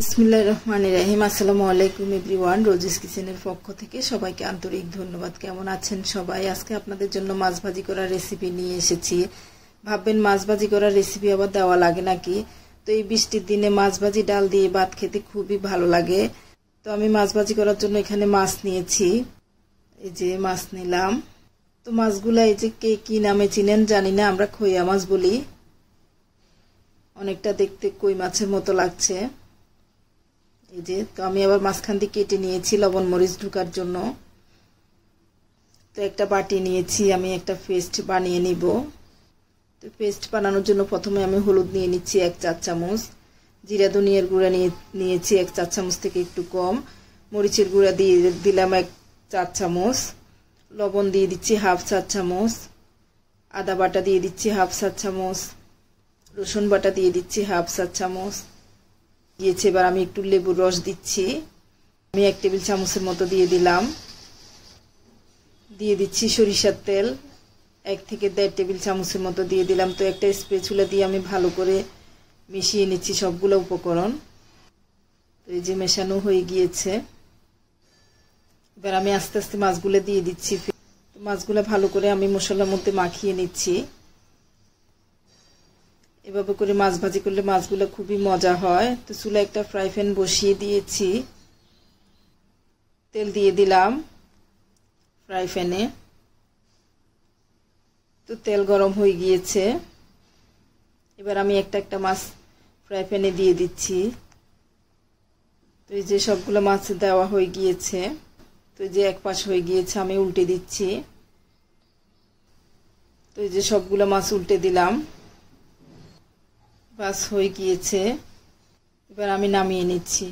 বিসমিল্লাহির রহমানির রহিম। আসসালামু আলাইকুম এভরিওয়ান। রোজিস কিচেনের পক্ষ থেকে সবাইকে আন্তরিক ধন্যবাদ। কেমন আছেন সবাই? আজকে আপনাদের জন্য মাছ ভাজি করার রেসিপি নিয়ে এসেছি। ভাববেন মাছ ভাজি করার রেসিপি আবার দেওয়া লাগে নাকি? তো এই বৃষ্টির দিনে মাছ ভাজি ডাল দিয়ে ভাত খেতে খুবই ভালো লাগে। তো আমি মাছ ভাজি করার জন্য এখানে মাছ নিয়েছি। এই যে মাছ নিলাম। তো মাছগুলা এই যে কে কি নামে চিনেন জানি না, আমরা খইয়া মাছ বলি। অনেকটা দেখতে কই মাছের মতো লাগছে। এই যে তো আমি আবার মাঝখান দিয়ে কেটে নিয়েছি লবণ মরিচ ঢোকার জন্য। তো একটা বাটি নিয়েছি, আমি একটা পেস্ট বানিয়ে নিব। তো পেস্ট বানানোর জন্য প্রথমে আমি হলুদ নিয়ে নিচ্ছি 1 চা চামচ, জিরা ধনিয়ার গুঁড়া নিয়েছি 1 চা চামচ থেকে একটু কম, মরিচের গুঁড়া দিয়ে দিলাম 1 চা চামচ, লবণ দিয়ে দিচ্ছি 1/2 চা চামচ, আদা বাটা দিয়ে দিচ্ছি 1/2 চা চামচ, রসুন বাটা দিয়ে দিচ্ছি 1/2 চা চামচ দিয়েছি। এবার আমি একটু লেবুর রস দিচ্ছি, আমি 1 টেবিল চামচের মতো দিয়ে দিলাম। দিয়ে দিচ্ছি সরিষার তেল 1 থেকে 1.5 টেবিল চামচের মতো দিয়ে দিলাম। তো একটা স্প্যাচুলা দিয়ে আমি ভালো করে মিশিয়ে নিচ্ছি সবগুলো উপকরণ। তো এই যে মেশানো হয়ে গিয়েছে। এবার আমি আস্তে আস্তে মাছগুলো দিয়ে দিচ্ছি। মাছগুলো ভালো করে আমি মশলার মধ্যে মাখিয়ে নিচ্ছি। এভাবে করে মাছ ভাজি করলে মাছগুলো খুবই মজা হয়। তো চুলায় একটা ফ্রাই প্যান বসিয়ে দিয়েছি, তেল দিয়ে দিলাম ফ্রাই প্যানে। তো তেল গরম হয়ে গিয়েছে। এবার আমি একটা একটা মাছ ফ্রাই প্যানে দিয়ে দিচ্ছি। তো এই যে সবগুলো মাছ দেওয়া হয়ে গিয়েছে। তো এই যে এক পাশ হয়ে গিয়েছে, আমি উল্টে দিচ্ছি। তো এই যে সবগুলো মাছ উল্টে দিলাম, বাস হয়ে গিয়েছে। এবার আমি নামিয়ে নিচ্ছি।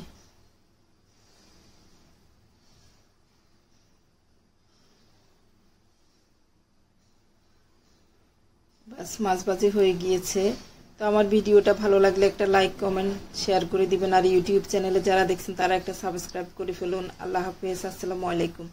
বাস মাছ ভাজি হয়ে গিয়েছে। তো আমার ভিডিওটা ভালো লাগলে একটা লাইক কমেন্ট শেয়ার করে দিবেন। আর ইউটিউব চ্যানেলে যারা দেখছেন তারা একটা সাবস্ক্রাইব করে ফেলুন। আল্লাহ হাফেজ, আসসালামু আলাইকুম।